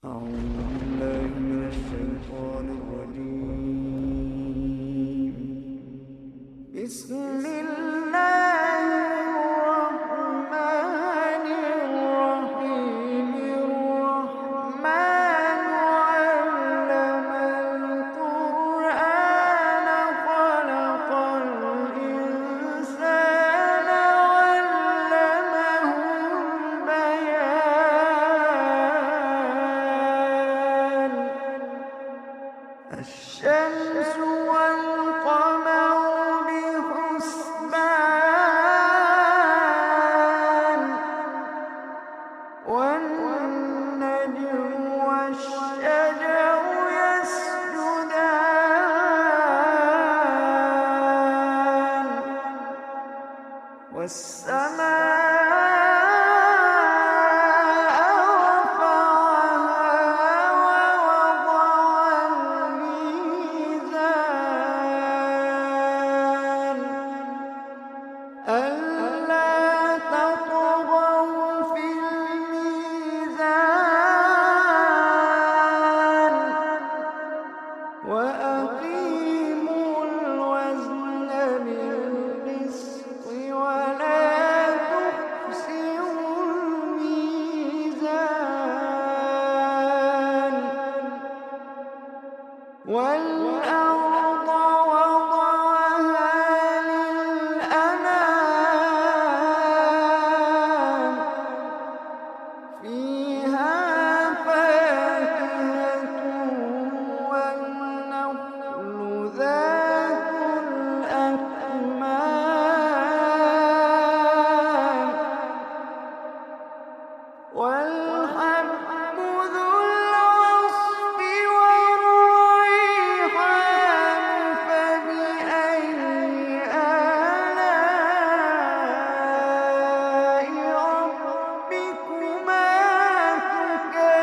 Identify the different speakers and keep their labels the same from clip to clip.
Speaker 1: أعوذ بالله من الشيطان الرجيم. بسم الله الرحمن الرحيم. الرحمن علم القرآن خلق الإنسان علمه البيان. الشمس والقمر بحسبان، والنجم والشجر يسجدان، والسماء رفعها ووضع الميزان ألا تطغوا في الميزان وأقيموا الوزن بالقسط ولا تخسروا الميزان. والأرض وضعها للأنام، فيها فاكهة والنخل ذات الأكمام، والحب ذو العصف والريحان. فبأي آلاء ربكما تكذبان.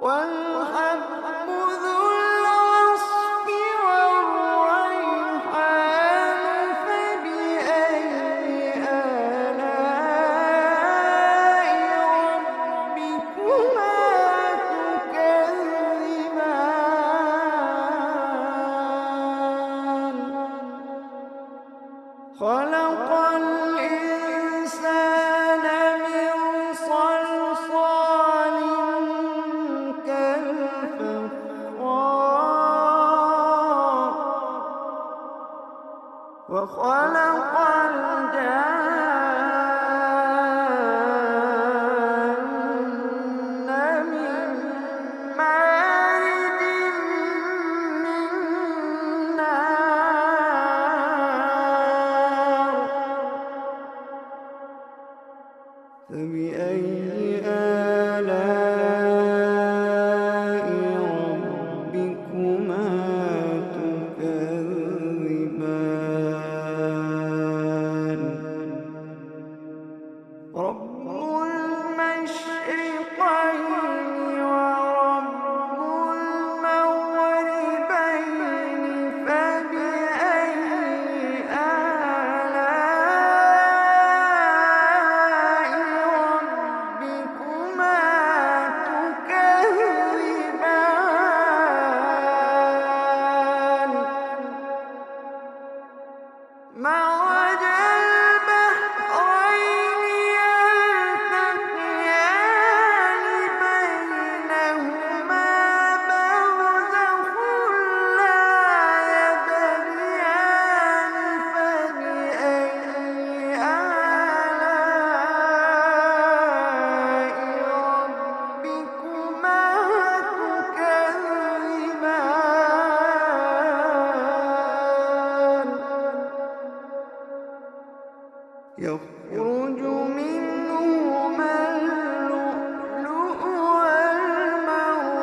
Speaker 1: والحب ذو العصف والريحان. فبأي آلاء ربكما تكذبان. خلق الإنسان من صلصال كالفخار، وخلق الجان من مارج من نار. فبأي آلاء ربكما تكذبان. رب المشرقين ورب المغربين. فبأي آلاء ربكما تكذبان. مرج البحرين يلتقيان بينهما برزخ لا يبغيان. فبأي آلاء ربكما تكذبان. يخرج منهما اللؤلؤ والمرجان.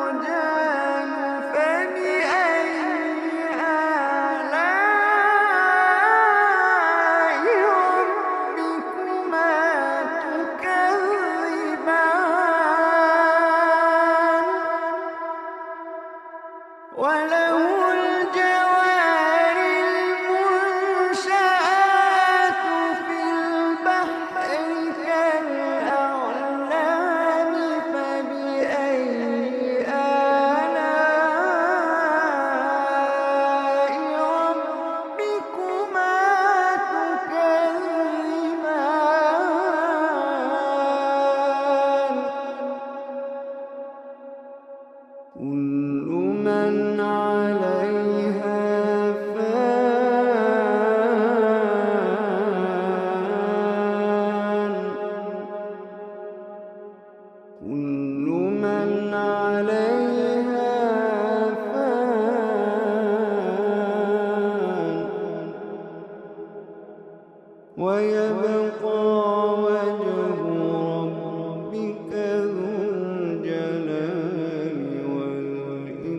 Speaker 1: فبأي آلاء ربكما تكذبان. وله الجوار المنشآت في ويبقى وجه ربك ذو الجلال والإكرام.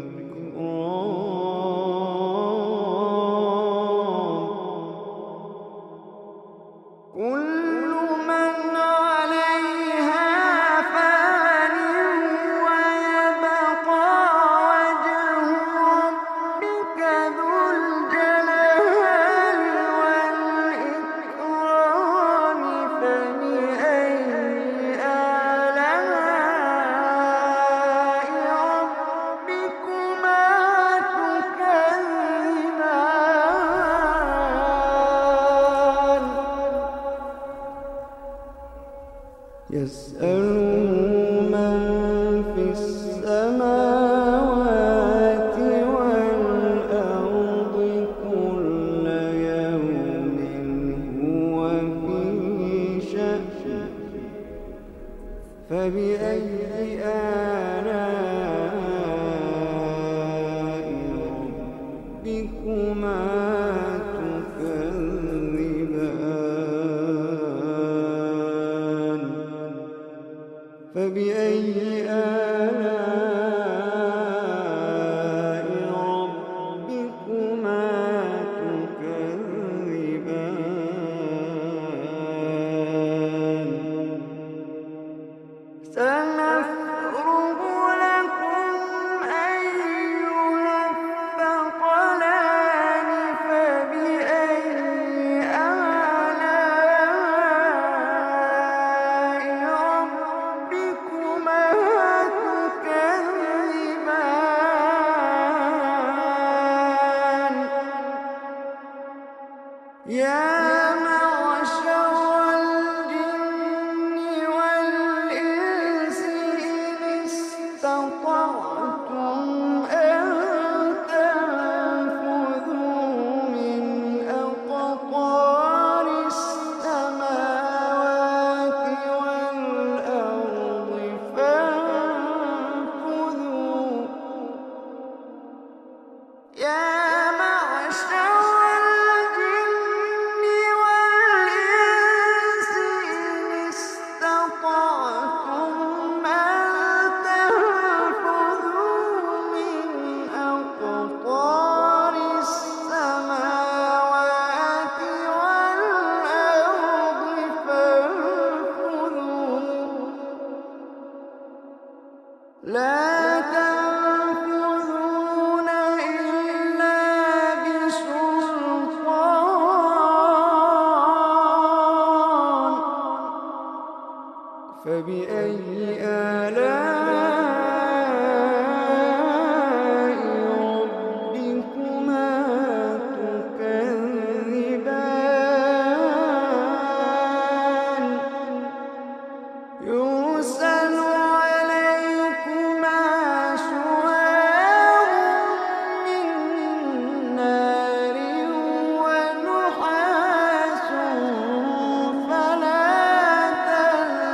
Speaker 1: كل من عليها فان ويبقى وجه ربك ذو الجلال والإكرام. فبأي آلاء ربكما تكذبان. يسأله من في السماوات والأرض كل يوم هو في شأن. فبأي آلاء ربكما تكذبان. فبأي آلاء ربكما تكذبان. سنفرغ لكم أيها الثقلان. فبأي آلاء ربكما تكذبان. يا معشر الجن والإنس إن استطعتم أن تنفذوا من أقطار السماوات والأرض فانفذوا. يا معشر الجن والإنس إن استطعتم أن تنفذوا من أقطار السماوات والأرض فانفذوا. لا تنفذون إلا بسلطان. فبأي آلاء ربكما تكذبان. يرسل عليكما شواظ من نار ونحاس فلا تنتصران.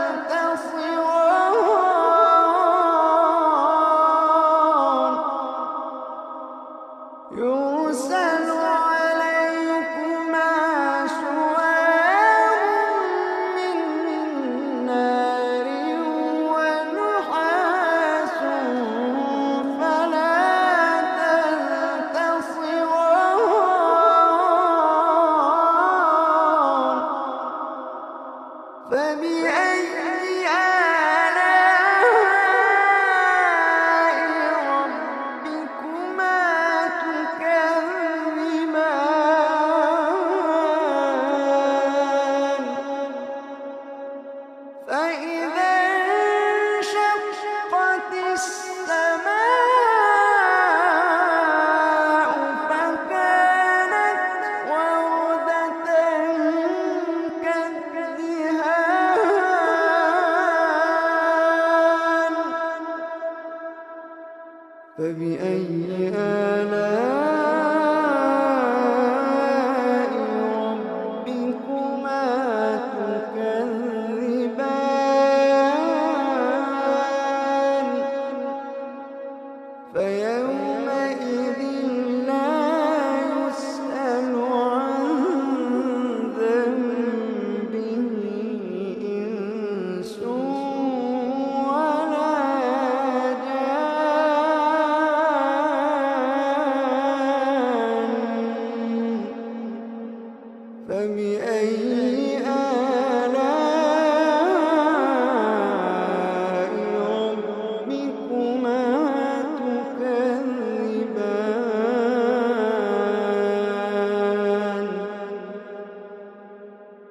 Speaker 1: يرسل عليكما شواظ من نار ونحاس فلا تنتصران. فبأي آلاء ربكما تكذبان. فإذا انشقت السماء فكانت وردة كالدهان. فبأي آلاء ربكما تكذبان. فيومئذ لا يسأل عن ذنبه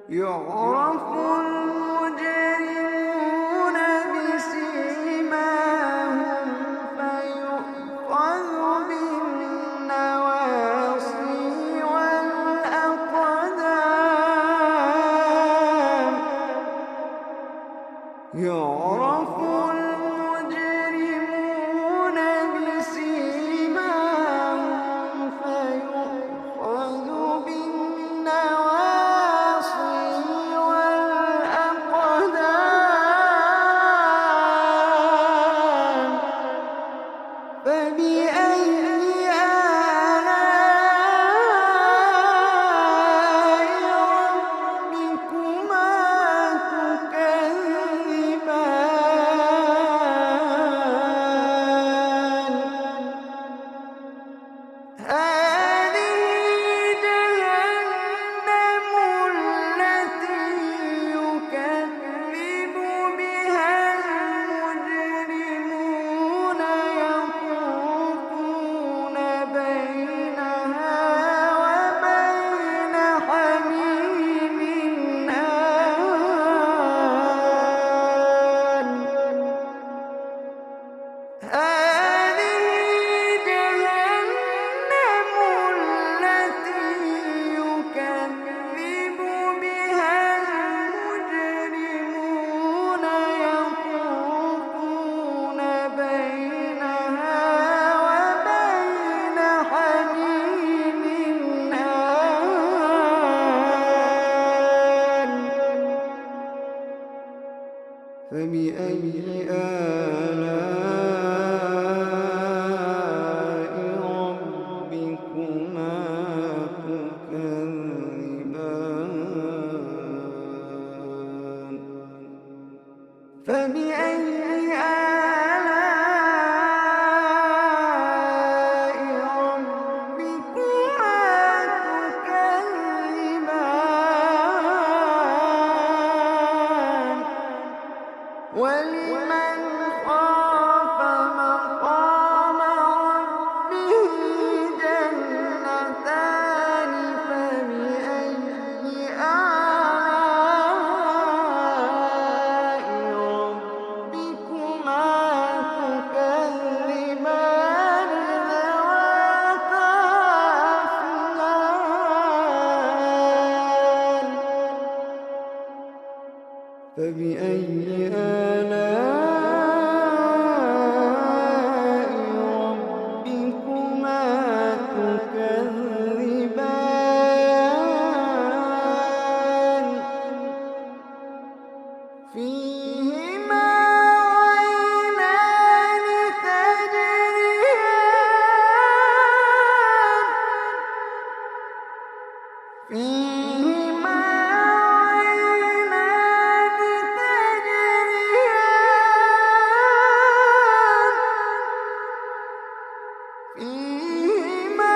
Speaker 1: يعرف المجرمون بسيماهم فيؤخذ بالنواصي والأقدام. يعرف المجرمون بسيماهم فيؤخذ بالنواصي والأقدام. فبأي آلاء ربكما تكذبان. هذه جهنم التي يكذب بها المجرمون يطوفون بينها وبين حميم آن. هذه جهنم التي يكذب بها المجرمون يطوفون بينها وبين حميم آن. فبأي آلاء ربكما تكذبان. فبأي آلاء ربكما تكذبان. ولمن خاف مقام ربه جنتان. فبأي آلاء ربكما تكذبان ذواتا أفنان. فبأي آلاء ربكما تكذبان. فيهما عينان تجريان. فيهما عينان تجريان. فيهما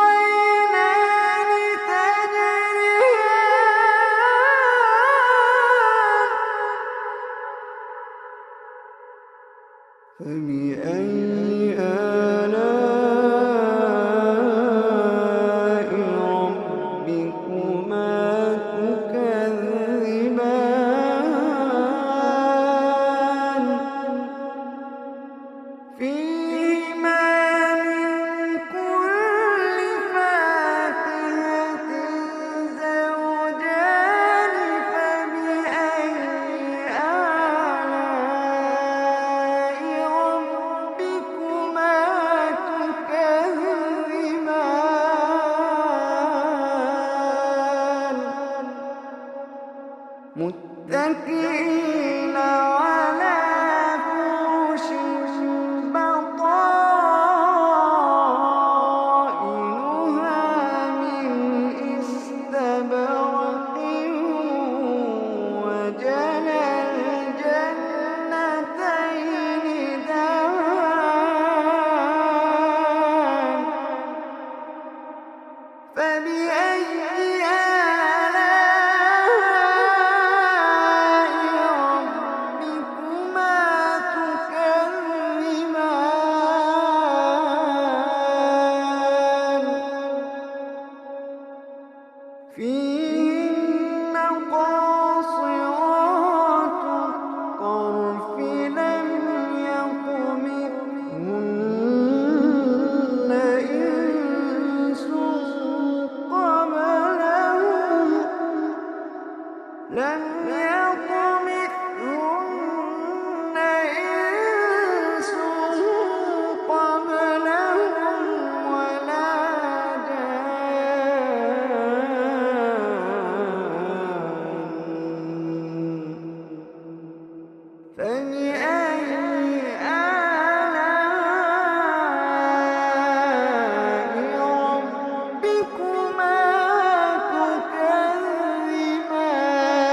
Speaker 1: عينان تجريان. فبأي آلاء ربكما تكذبان. فيهما من كل فاكهة زوجان. فبأي آلاء ربكما تكذبان. متكئين على فرش بطائنها من استبرق. وجنى الجنتين دان. فبأي آلاء ربكما لم يطمثهن إنس قبلهم ولا جان فبأي آلاء ربكما تكذبان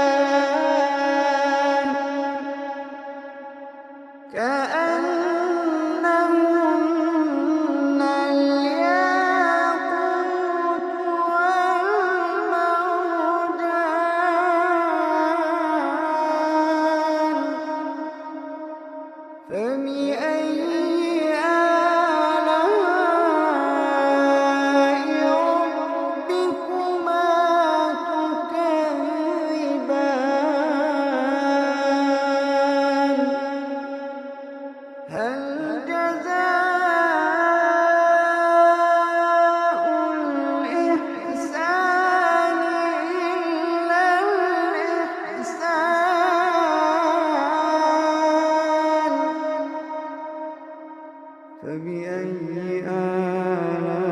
Speaker 1: كأنهن الياقوت والمرجان فبأي آلاء ربكما تكذبان هل جزاء الإحسان إلا الإحسان فبأي آلاء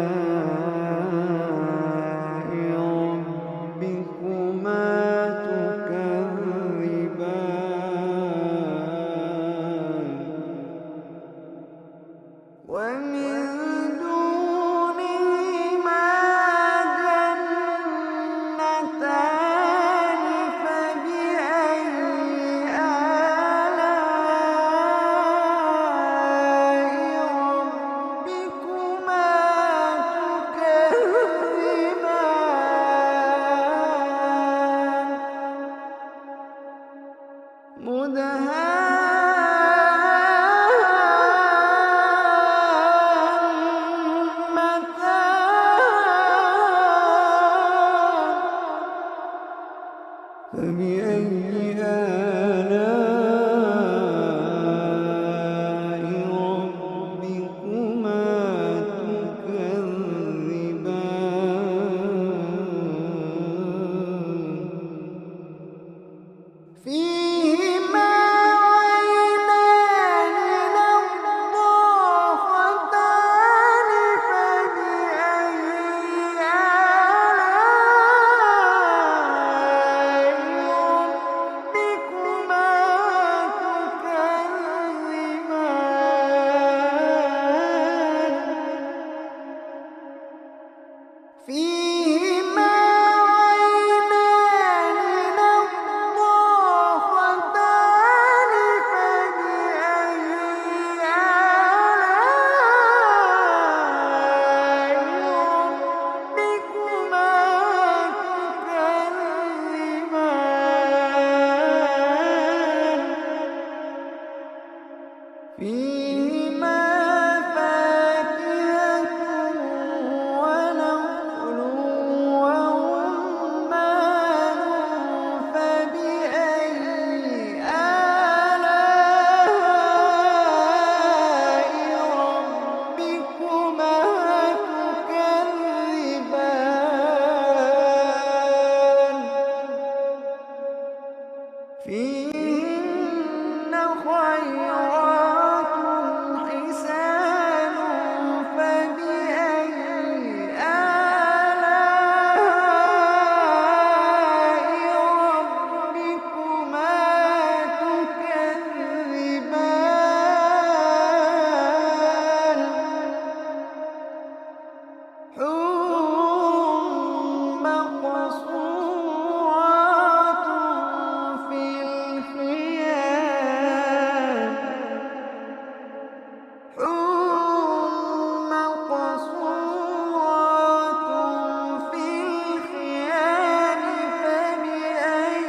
Speaker 1: ربكما تكذبان ومن دونهما جنتان فبأي آلاء ربكما تكذبان فبأي آلاء ربكما تكذبان فيهما عينان نضاختان فبأي آلاء ربكما تكذبان فيهما عينان نضاختان فبأي آلاء ربكما تكذبان فيهما فاكهة ونخل ورمان فبأي آلاء ربكما تكذبان فيهن خيرات حسان فبأي آلاء ربكما تكذبان حور مقصورات في الخيام حور مقصورات في الخيام فبأي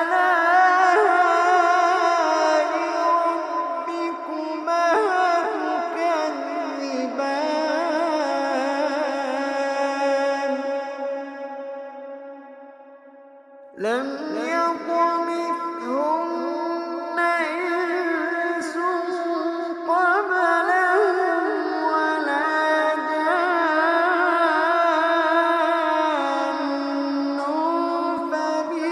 Speaker 1: آلاء ربكما تكذبان لم يطمثهن إنس قبلهم ولا جان فبأي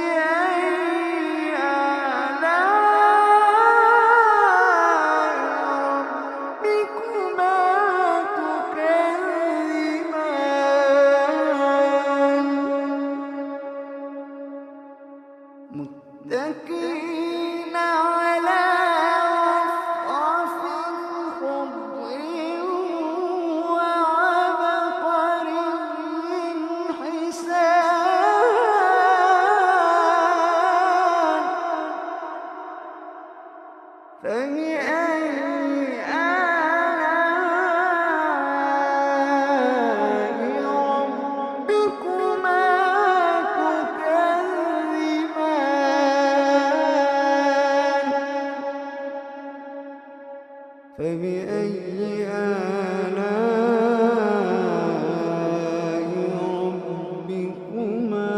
Speaker 1: متكئين على رفرف خضر وعبقري حسان فبأي آلاء ربكما تكذبان فبأي آلاء ربكما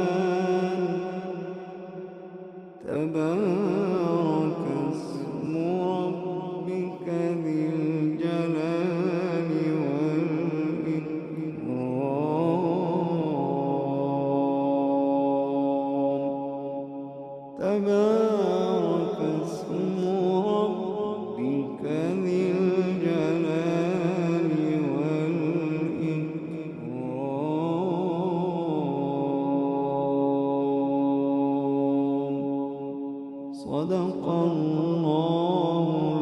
Speaker 1: تكذبان تبارك اسم ربك ذي الجلال والإكرام تبارك اسم ربك ذي الجلال والإكرام صدق الله